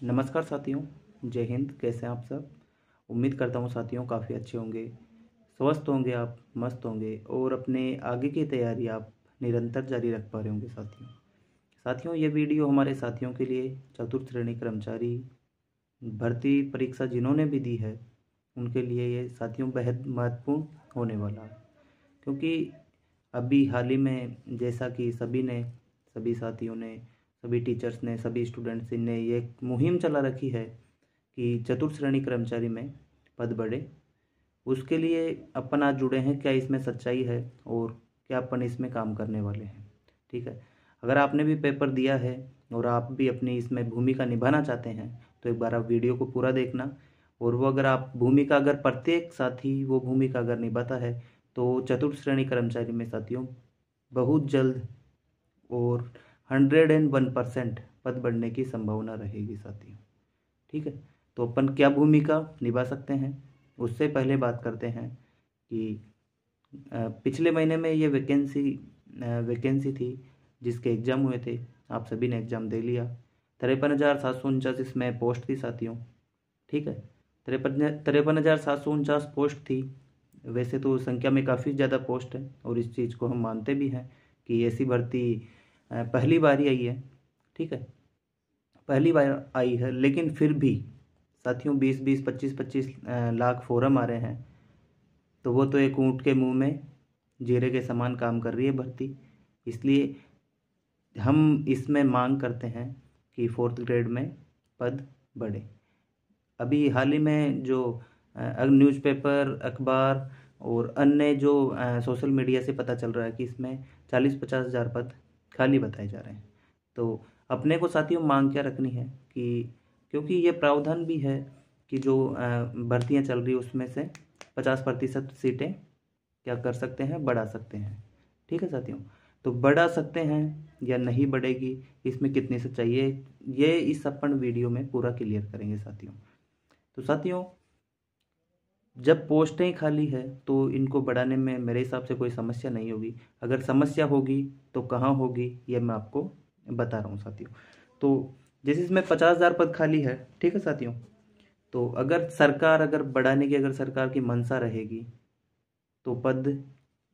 नमस्कार साथियों। जय हिंद। कैसे हैं आप सब? उम्मीद करता हूँ साथियों काफ़ी अच्छे होंगे, स्वस्थ होंगे, आप मस्त होंगे और अपने आगे की तैयारी आप निरंतर जारी रख पा रहे होंगे साथियों ये वीडियो हमारे साथियों के लिए, चतुर्थ श्रेणी कर्मचारी भर्ती परीक्षा जिन्होंने भी दी है उनके लिए ये साथियों बेहद महत्वपूर्ण होने वाला है। क्योंकि अभी हाल ही में जैसा कि सभी साथियों ने, सभी टीचर्स ने, सभी स्टूडेंट्स ने ये एक मुहिम चला रखी है कि चतुर्थ श्रेणी कर्मचारी में पद बढ़े। उसके लिए अपन आज जुड़े हैं। क्या इसमें सच्चाई है और क्या अपन इसमें काम करने वाले हैं? ठीक है। अगर आपने भी पेपर दिया है और आप भी अपनी इसमें भूमिका निभाना चाहते हैं तो एक बार आप वीडियो को पूरा देखना। और वो अगर आप भूमिका, अगर प्रत्येक साथी वो भूमिका अगर निभाता है तो चतुर्थ श्रेणी कर्मचारी में साथियों बहुत जल्द और 101% पद बढ़ने की संभावना रहेगी साथियों। ठीक है। तो अपन क्या भूमिका निभा सकते हैं उससे पहले बात करते हैं कि पिछले महीने में ये वैकेंसी थी जिसके एग्ज़ाम हुए थे। आप सभी ने एग्ज़ाम दे लिया। 53,749 इसमें पोस्ट थी साथियों। ठीक है। 53,749 पोस्ट थी। वैसे तो संख्या में काफ़ी ज़्यादा पोस्ट है और इस चीज़ को हम मानते भी हैं कि ऐसी भर्ती पहली बार ही आई है। ठीक है। पहली बार आई है, लेकिन फिर भी साथियों 20-20, 25-25 लाख फॉर्म आ रहे हैं तो वो तो एक ऊँट के मुंह में जीरे के समान काम कर रही है भर्ती। इसलिए हम इसमें मांग करते हैं कि फोर्थ ग्रेड में पद बढ़े। अभी हाल ही में जो न्यूज़पेपर, अखबार और अन्य जो सोशल मीडिया से पता चल रहा है कि इसमें 40-50 हज़ार पद खाली बताए जा रहे हैं। तो अपने को साथियों मांग क्या रखनी है कि क्योंकि ये प्रावधान भी है कि जो भर्तियां चल रही है उसमें से 50% सीटें क्या कर सकते हैं, बढ़ा सकते हैं। ठीक है साथियों। तो बढ़ा सकते हैं या नहीं बढ़ेगी, इसमें कितनी सच्चाई है, ये इस अपन वीडियो में पूरा क्लियर करेंगे साथियों। तो साथियों जब पोस्टें खाली है तो इनको बढ़ाने में मेरे हिसाब से कोई समस्या नहीं होगी। अगर समस्या होगी तो कहाँ होगी ये मैं आपको बता रहा हूँ साथियों। तो जैसे इसमें 50,000 पद खाली है, ठीक है साथियों। तो अगर बढ़ाने की अगर सरकार की मंशा रहेगी तो पद,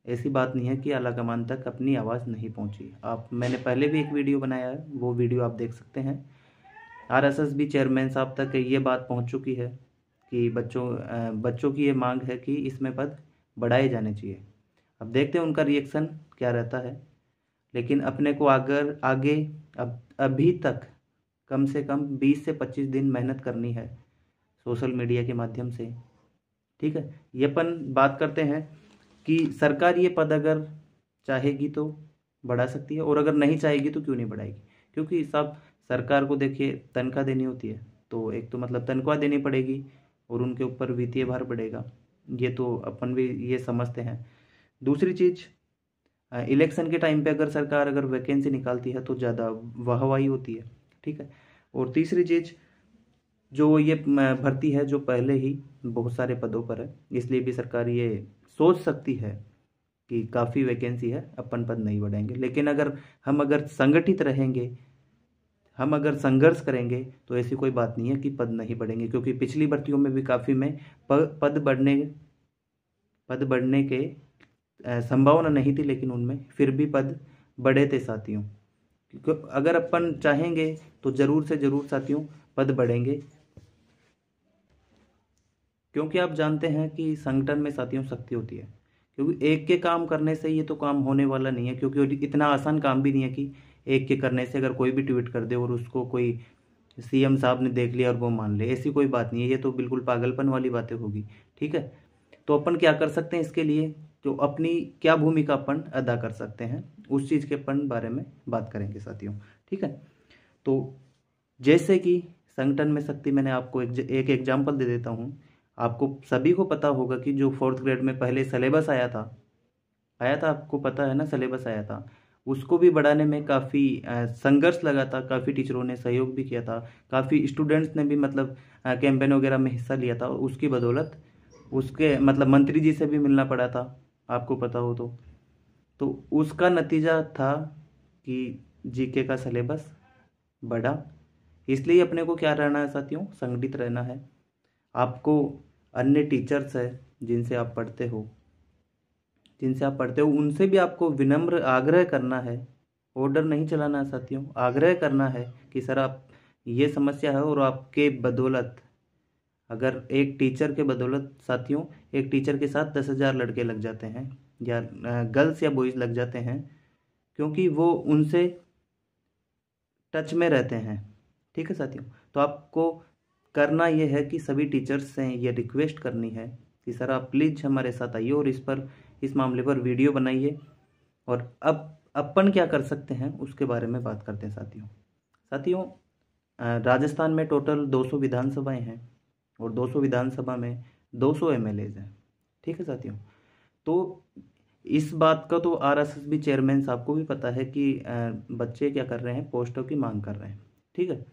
ऐसी बात नहीं है कि आलाकमान तक अपनी आवाज़ नहीं पहुंची। मैंने पहले भी एक वीडियो बनाया है, वो वीडियो आप देख सकते हैं। आरएसएस भी चेयरमैन साहब तक ये बात पहुंच चुकी है कि बच्चों की ये मांग है कि इसमें पद बढ़ाए जाने चाहिए। अब देखते हैं उनका रिएक्शन क्या रहता है। लेकिन अपने को अगर आगे अभी तक कम से कम 20 से 25 दिन मेहनत करनी है सोशल मीडिया के माध्यम से। ठीक है। ये अपन बात करते हैं कि सरकार ये पद अगर चाहेगी तो बढ़ा सकती है और अगर नहीं चाहेगी तो क्यों नहीं बढ़ाएगी। क्योंकि सब सरकार को देखिए तनख्वाह देनी होती है, तो एक तो मतलब तनख्वाह देनी पड़ेगी और उनके ऊपर वित्तीय भार पड़ेगा। ये तो अपन भी ये समझते हैं। दूसरी चीज़, इलेक्शन के टाइम पे अगर वैकेंसी निकालती है तो ज़्यादा वाहवाही होती है। ठीक है। और तीसरी चीज़, जो ये भर्ती है जो पहले ही बहुत सारे पदों पर है, इसलिए भी सरकार ये सोच सकती है कि काफ़ी वैकेंसी है, अपन पद नहीं बढ़ाएंगे। लेकिन अगर संगठित रहेंगे, हम अगर संघर्ष करेंगे तो ऐसी कोई बात नहीं है कि पद नहीं बढ़ेंगे। क्योंकि पिछली भर्तियों में भी काफ़ी में पद बढ़ने के संभावना नहीं थी, लेकिन उनमें फिर भी पद बढ़े थे साथियों। क्योंकि अगर अपन चाहेंगे तो ज़रूर से ज़रूर साथियों पद बढ़ेंगे। क्योंकि आप जानते हैं कि संगठन में साथियों शक्ति होती है। क्योंकि एक के काम करने से ये तो काम होने वाला नहीं है। क्योंकि इतना आसान काम भी नहीं है कि एक के करने से अगर कोई भी ट्वीट कर दे और उसको कोई सीएम साहब ने देख लिया और वो मान ले, ऐसी कोई बात नहीं है। ये तो बिल्कुल पागलपन वाली बातें होगी। ठीक है। तो अपन क्या कर सकते हैं इसके लिए, जो अपनी क्या भूमिका अपन अदा कर सकते हैं, उस चीज़ के अपन बारे में बात करेंगे साथियों। ठीक है। तो जैसे कि संगठन में शक्ति, मैंने आपको एक एग्जाम्पल दे देता हूँ। आपको सभी को पता होगा कि जो फोर्थ ग्रेड में पहले सिलेबस आया था, आपको पता है ना, सिलेबस आया था। उसको भी बढ़ाने में काफ़ी संघर्ष लगा था। काफ़ी टीचरों ने सहयोग भी किया था। काफ़ी स्टूडेंट्स ने भी मतलब कैंपेन वगैरह में हिस्सा लिया था। उसकी बदौलत उसके मतलब मंत्री जी से भी मिलना पड़ा था, आपको पता हो तो उसका नतीजा था कि जीके का सिलेबस बढ़ा। इसलिए अपने को क्या रहना है साथियों, संगठित रहना है। आपको अन्य टीचर्स है जिनसे आप पढ़ते हो उनसे भी आपको विनम्र आग्रह करना है, ऑर्डर नहीं चलाना है साथियों, आग्रह करना है कि सर आप ये समस्या है, और आपके बदौलत, अगर एक टीचर के बदौलत साथियों, एक टीचर के साथ 10,000 लड़के लग जाते हैं, या गर्ल्स या बॉयज़ लग जाते हैं, क्योंकि वो उनसे टच में रहते हैं। ठीक है साथियों, तो आपको करना ये है कि सभी टीचर्स से ये रिक्वेस्ट करनी है कि सर आप प्लीज़ हमारे साथ आइए और इस मामले पर वीडियो बनाइए। और अब अपन क्या कर सकते हैं उसके बारे में बात करते हैं साथियों। राजस्थान में टोटल 200 विधानसभाएं हैं, और 200 विधानसभा में 200 एमएलएज हैं। ठीक है साथियों, तो इस बात का तो आरएसएस चेयरमैन साहब को भी पता है कि बच्चे क्या कर रहे हैं, पोस्टों की मांग कर रहे हैं। ठीक है,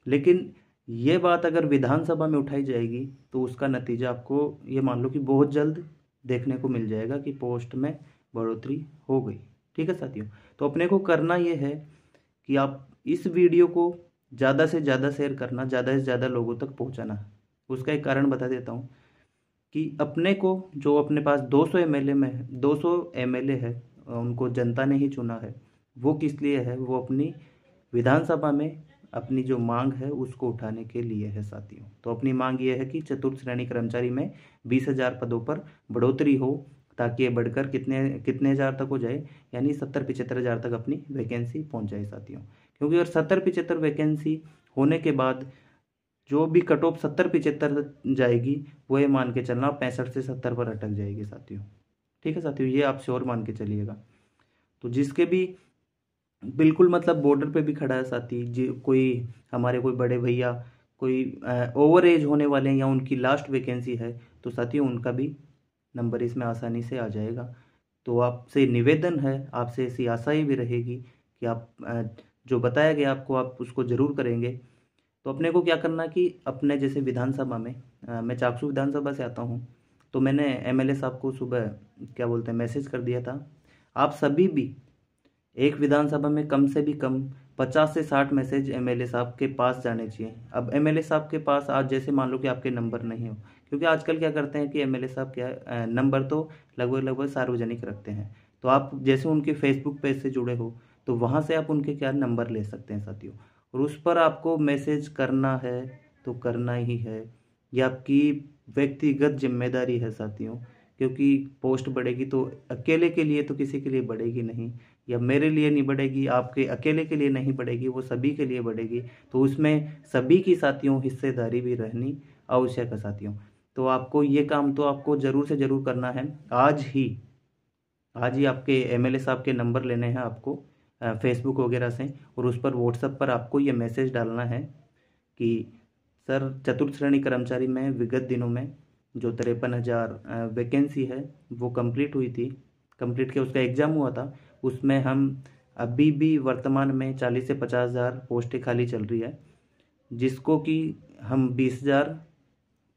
लेकिन ये बात अगर विधानसभा में उठाई जाएगी तो उसका नतीजा आपको ये मान लो कि बहुत जल्द देखने को मिल जाएगा कि पोस्ट में बढ़ोतरी हो गई। ठीक है साथियों, तो अपने को करना ये है कि आप इस वीडियो को ज़्यादा से ज़्यादा शेयर करना, ज़्यादा से ज़्यादा लोगों तक पहुंचाना। उसका एक कारण बता देता हूँ कि अपने को जो अपने पास 200 एमएलए में 200 एमएलए है, उनको जनता ने ही चुना है। वो किस लिए है, वो अपनी विधानसभा में अपनी जो मांग है उसको उठाने के लिए है साथियों। तो अपनी मांग ये है कि चतुर्थ श्रेणी कर्मचारी में 20,000 पदों पर बढ़ोतरी हो, ताकि ये बढ़कर कितने हज़ार तक हो जाए, यानी 70-75 हज़ार तक अपनी वैकेंसी पहुंच जाए साथियों। क्योंकि अगर 70-75 वैकेंसी होने के बाद जो भी कट ऑफ 70-75 जाएगी, वो ये मान के चलना 65 से 70 पर अटक जाएगी साथियों। ठीक है साथियों, ये आप श्योर मान के चलिएगा। तो जिसके भी बिल्कुल मतलब बॉर्डर पे भी खड़ा है साथी जी, कोई हमारे कोई बड़े भैया कोई ओवर एज होने वाले हैं या उनकी लास्ट वैकेंसी है, तो साथियों उनका भी नंबर इसमें आसानी से आ जाएगा। तो आपसे निवेदन है, आपसे ऐसी आशाएं भी रहेगी कि आप जो बताया गया आपको आप उसको ज़रूर करेंगे। तो अपने को क्या करना कि अपने जैसे विधानसभा में मैं चाकसू विधानसभा से आता हूँ, तो मैंने एमएलए साहब को सुबह क्या बोलते हैं मैसेज कर दिया था, आप सभी भी एक विधानसभा में कम से भी कम 50 से 60 मैसेज एमएलए साहब के पास जाने चाहिए। अब एमएलए साहब के पास आज जैसे मान लो कि आपके नंबर नहीं हो, क्योंकि आजकल क्या करते हैं कि एमएलए साहब क्या नंबर तो लगभग सार्वजनिक रखते हैं, तो आप जैसे उनके फेसबुक पेज से जुड़े हो तो वहाँ से आप उनके क्या नंबर ले सकते हैं साथियों, और उस पर आपको मैसेज करना है तो करना ही है। ये आपकी व्यक्तिगत जिम्मेदारी है साथियों, क्योंकि पोस्ट बढ़ेगी तो अकेले के लिए तो किसी के लिए बढ़ेगी नहीं, या मेरे लिए नहीं बढ़ेगी, आपके अकेले के लिए नहीं बढ़ेगी, वो सभी के लिए बढ़ेगी। तो उसमें सभी की साथियों हिस्सेदारी भी रहनी आवश्यक है साथियों। तो आपको ये काम तो आपको ज़रूर से ज़रूर करना है। आज ही आपके एमएलए साहब के नंबर लेने हैं आपको फेसबुक वगैरह से, और उस पर व्हाट्सएप पर आपको ये मैसेज डालना है कि सर चतुर्थ श्रेणी कर्मचारी में विगत दिनों में जो 53,000 वैकेंसी है वो कंप्लीट हुई थी, कंप्लीट के उसका एग्ज़ाम हुआ था, उसमें हम अभी भी वर्तमान में 40 से 50,000 पोस्टें खाली चल रही है, जिसको कि हम 20,000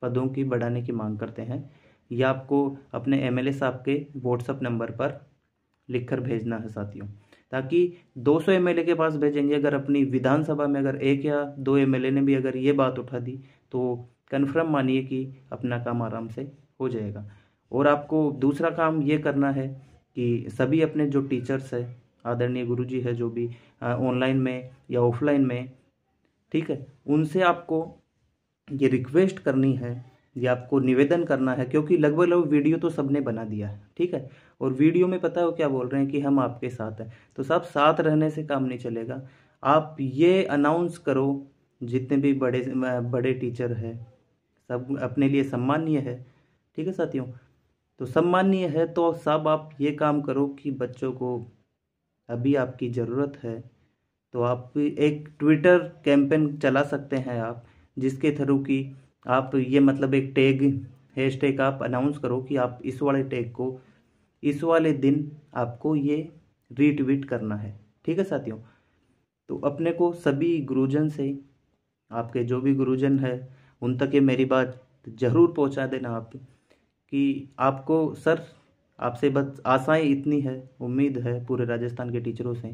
पदों की बढ़ाने की मांग करते हैं। यह आपको अपने एमएलए साहब के व्हाट्सएप नंबर पर लिखकर भेजना है साथियों, ताकि 200 एमएलए के पास भेजेंगे, अगर अपनी विधानसभा में अगर 1 या 2 एमएलए ने भी अगर ये बात उठा दी तो कन्फर्म मानिए कि अपना काम आराम से हो जाएगा। और आपको दूसरा काम ये करना है कि सभी अपने जो टीचर्स है, आदरणीय गुरुजी है, जो भी ऑनलाइन में या ऑफलाइन में, ठीक है, उनसे आपको ये रिक्वेस्ट करनी है, ये आपको निवेदन करना है, क्योंकि लगभग वीडियो तो सबने बना दिया है। ठीक है, और वीडियो में पता है वो क्या बोल रहे हैं कि हम आपके साथ हैं, तो सब साथ रहने से काम नहीं चलेगा। आप ये अनाउंस करो, जितने भी बड़े बड़े टीचर है सब अपने लिए सम्मानीय है। ठीक है साथियों, तो सम्मानीय है तो सब आप ये काम करो कि बच्चों को अभी आपकी ज़रूरत है, तो आप एक ट्विटर कैंपेन चला सकते हैं आप, जिसके थ्रू कि आप ये मतलब एक टैग हैशटैग आप अनाउंस करो कि आप इस वाले टैग को इस वाले दिन आपको ये रीट्वीट करना है। ठीक है साथियों, तो अपने को सभी गुरुजन से, आपके जो भी गुरुजन है उन तक ये मेरी बात ज़रूर पहुंचा देना आप, कि आपको सर आपसे बस आशाएं इतनी है, उम्मीद है पूरे राजस्थान के टीचरों से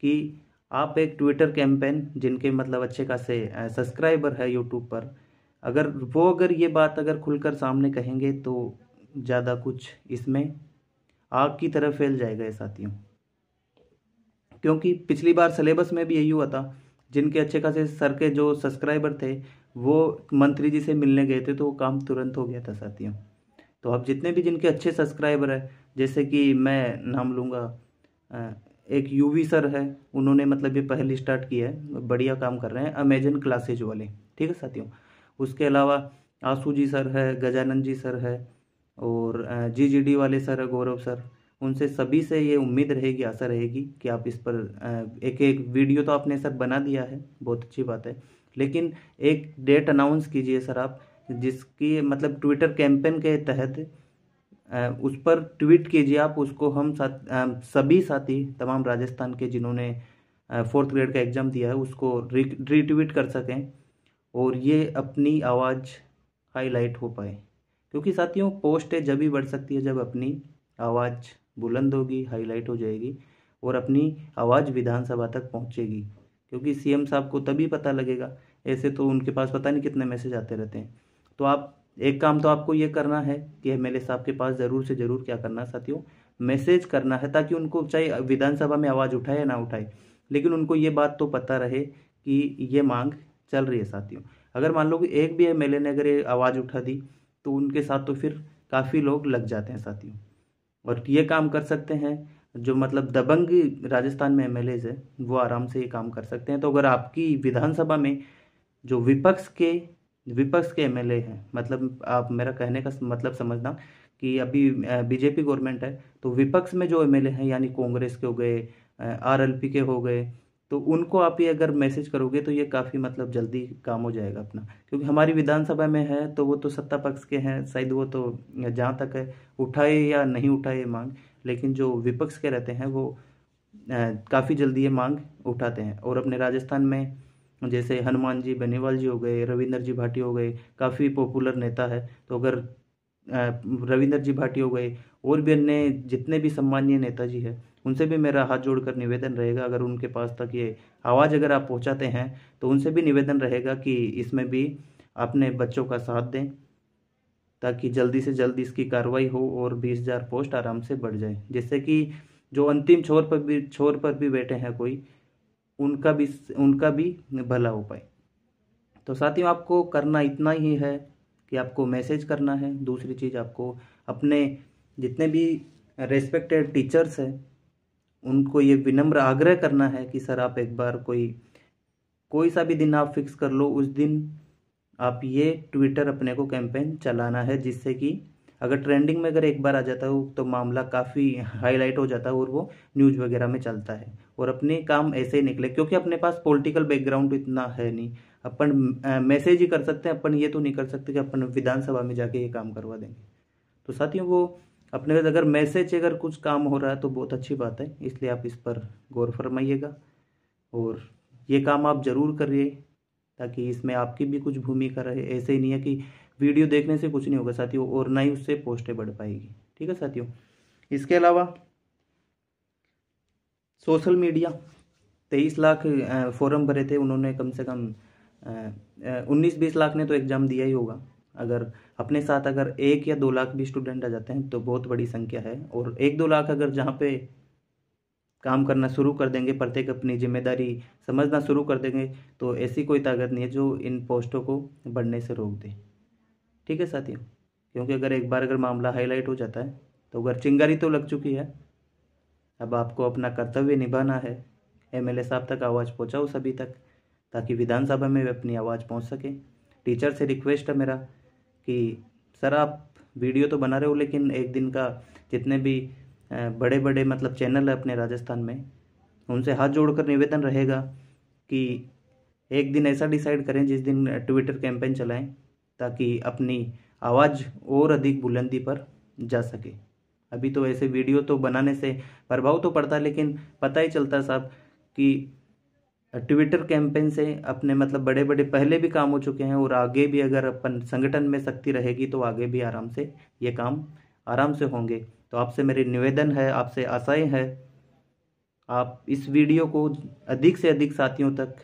कि आप एक ट्विटर कैंपेन, जिनके मतलब अच्छे खासे सब्सक्राइबर है यूट्यूब पर, अगर ये बात अगर खुलकर सामने कहेंगे तो ज़्यादा कुछ इसमें आग की तरह फैल जाएगा ये साथियों। क्योंकि पिछली बार सिलेबस में भी यही हुआ था, जिनके अच्छे खासे सर के जो सब्सक्राइबर थे वो मंत्री जी से मिलने गए थे तो वो काम तुरंत हो गया था साथियों। तो अब जितने भी जिनके अच्छे सब्सक्राइबर है, जैसे कि मैं नाम लूँगा, एक यूवी सर है, उन्होंने मतलब ये पहले स्टार्ट किया है, बढ़िया काम कर रहे हैं, अमेजन क्लासेज वाले, ठीक है साथियों। उसके अलावा आशू जी सर है, गजानंद जी सर है, और जीजीडी वाले सर है, गौरव सर। उनसे सभी से ये उम्मीद रहेगी, आशा रहेगी कि आप इस पर एक एक वीडियो तो आपने सर बना दिया है, बहुत अच्छी बात है, लेकिन एक डेट अनाउंस कीजिए सर आप, जिसकी मतलब ट्विटर कैंपेन के तहत उस पर ट्वीट कीजिए आप, उसको हम सभी साथी तमाम राजस्थान के जिन्होंने 4th ग्रेड का एग्ज़ाम दिया है उसको रीट्वीट कर सकें, और ये अपनी आवाज़ हाईलाइट हो पाए। क्योंकि साथियों पोस्ट है जब भी बढ़ सकती है जब अपनी आवाज़ बुलंद होगी, हाईलाइट हो जाएगी, और अपनी आवाज़ विधानसभा तक पहुंचेगी। क्योंकि सीएम साहब को तभी पता लगेगा, ऐसे तो उनके पास पता नहीं कितने मैसेज आते रहते हैं। तो आप एक काम तो आपको ये करना है कि एमएलए साहब के पास ज़रूर से ज़रूर क्या करना है साथियों, मैसेज करना है, ताकि उनको चाहे विधानसभा में आवाज़ उठाए या ना उठाए, लेकिन उनको ये बात तो पता रहे कि ये मांग चल रही है साथियों। अगर मान लो कि एक भी एमएलए ने अगर ये आवाज़ उठा दी तो उनके साथ तो फिर काफ़ी लोग लग जाते हैं साथियों। और ये काम कर सकते हैं जो मतलब दबंग राजस्थान में एमएलएज है, वो आराम से ये काम कर सकते हैं। तो अगर आपकी विधानसभा में जो विपक्ष के एमएलए हैं, मतलब आप मेरा कहने का मतलब समझना कि अभी बीजेपी गवर्नमेंट है, तो विपक्ष में जो एमएलए हैं यानी कांग्रेस के हो गए, आरएलपी के हो गए, तो उनको आप ये अगर मैसेज करोगे तो ये काफ़ी मतलब जल्दी काम हो जाएगा अपना। क्योंकि हमारी विधानसभा में है तो वो तो सत्ता पक्ष के हैं, शायद वो तो जहाँ तक है उठाए या नहीं उठाए ये मांग, लेकिन जो विपक्ष के रहते हैं वो काफ़ी जल्दी ये मांग उठाते हैं। और अपने राजस्थान में जैसे हनुमान जी बेनीवाल जी हो गए, रविंदर जी भाटी हो गए, काफ़ी पॉपुलर नेता है। तो अगर रविंदर जी भाटी हो गए और भी अन्य जितने भी सम्मानीय नेताजी हैं, उनसे भी मेरा हाथ जोड़कर निवेदन रहेगा, अगर उनके पास तक ये आवाज़ अगर आप पहुंचाते हैं तो उनसे भी निवेदन रहेगा कि इसमें भी अपने बच्चों का साथ दें, ताकि जल्दी से जल्दी इसकी कार्रवाई हो और 20,000 पोस्ट आराम से बढ़ जाए, जिससे कि जो अंतिम छोर पर भी बैठे हैं कोई, उनका भी भला हो पाए। तो साथियों आपको करना इतना ही है कि आपको मैसेज करना है। दूसरी चीज़, आपको अपने जितने भी रेस्पेक्टेड टीचर्स हैं उनको ये विनम्र आग्रह करना है कि सर आप एक बार कोई सा भी दिन आप फिक्स कर लो, उस दिन आप ये ट्विटर अपने को कैंपेन चलाना है, जिससे कि अगर ट्रेंडिंग में अगर एक बार आ जाता है तो मामला काफ़ी हाईलाइट हो जाता है और वो न्यूज़ वगैरह में चलता है, और अपने काम ऐसे ही निकले। क्योंकि अपने पास पॉलिटिकल बैकग्राउंड इतना है नहीं, अपन मैसेज ही कर सकते हैं, अपन ये तो नहीं कर सकते कि अपन विधानसभा में जाके ये काम करवा देंगे। तो साथियों वो अपने अगर मैसेज अगर कुछ काम हो रहा है तो बहुत अच्छी बात है, इसलिए आप इस पर गौर फरमाइएगा और ये काम आप ज़रूर करिए, ताकि इसमें आपकी भी कुछ भूमिका रहे। ऐसे ही नहीं है कि वीडियो देखने से कुछ नहीं होगा साथियों, और ना ही उससे पोस्टें बढ़ पाएगी। ठीक है साथियों, इसके अलावा सोशल मीडिया 23 लाख फॉर्म भरे थे उन्होंने, कम से कम 19-20 लाख ने तो एग्ज़ाम दिया ही होगा। अगर अपने साथ अगर 1 या 2 लाख भी स्टूडेंट आ जाते हैं तो बहुत बड़ी संख्या है, और 1-2 लाख अगर जहाँ पे काम करना शुरू कर देंगे, प्रत्येक अपनी जिम्मेदारी समझना शुरू कर देंगे, तो ऐसी कोई ताकत नहीं है जो इन पोस्टों को बढ़ने से रोक दे। ठीक है साथियों, क्योंकि अगर मामला हाईलाइट हो जाता है तो अगर चिंगारी तो लग चुकी है, अब आपको अपना कर्तव्य निभाना है। एमएलए साहब तक आवाज़ पहुंचाओ सभी तक, ताकि विधानसभा में वे अपनी आवाज़ पहुंच सके। टीचर से रिक्वेस्ट है मेरा कि सर आप वीडियो तो बना रहे हो, लेकिन एक दिन का जितने भी बड़े बड़े मतलब चैनल है अपने राजस्थान में, उनसे हाथ जोड़कर निवेदन रहेगा कि एक दिन ऐसा डिसाइड करें जिस दिन ट्विटर कैंपेन चलाएं, ताकि अपनी आवाज़ और अधिक बुलंदी पर जा सके। अभी तो ऐसे वीडियो तो बनाने से प्रभाव तो पड़ता है, लेकिन पता ही चलता है साहब कि ट्विटर कैंपेन से अपने मतलब बड़े बड़े पहले भी काम हो चुके हैं, और आगे भी अगर अपन संगठन में शक्ति रहेगी तो आगे भी आराम से ये काम आराम से होंगे। तो आपसे मेरी निवेदन है, आपसे आशाएं हैं आप इस वीडियो को अधिक से अधिक साथियों तक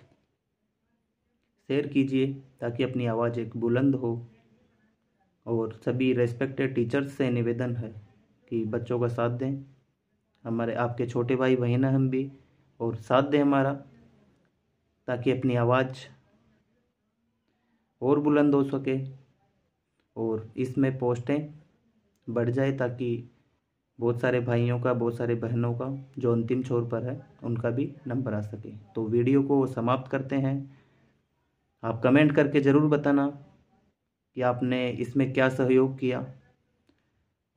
शेयर कीजिए ताकि अपनी आवाज़ एक बुलंद हो। और सभी रेस्पेक्टेड टीचर्स से निवेदन है कि बच्चों का साथ दें, हमारे आपके छोटे भाई बहन हैं हम भी, और साथ दें हमारा, ताकि अपनी आवाज़ और बुलंद हो सके और इसमें पोस्टें बढ़ जाए, ताकि बहुत सारे भाइयों का, बहुत सारे बहनों का जो अंतिम छोर पर है उनका भी नंबर आ सके। तो वीडियो को समाप्त करते हैं। आप कमेंट करके ज़रूर बताना कि आपने इसमें क्या सहयोग किया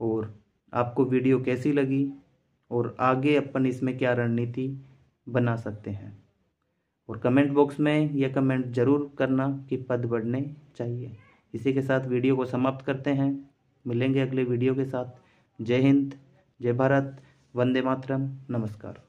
और आपको वीडियो कैसी लगी और आगे अपन इसमें क्या रणनीति बना सकते हैं। और कमेंट बॉक्स में यह कमेंट ज़रूर करना कि पद बढ़ने चाहिए। इसी के साथ वीडियो को समाप्त करते हैं। मिलेंगे अगले वीडियो के साथ। जय हिंद, जय भारत, वंदे मातरम, नमस्कार।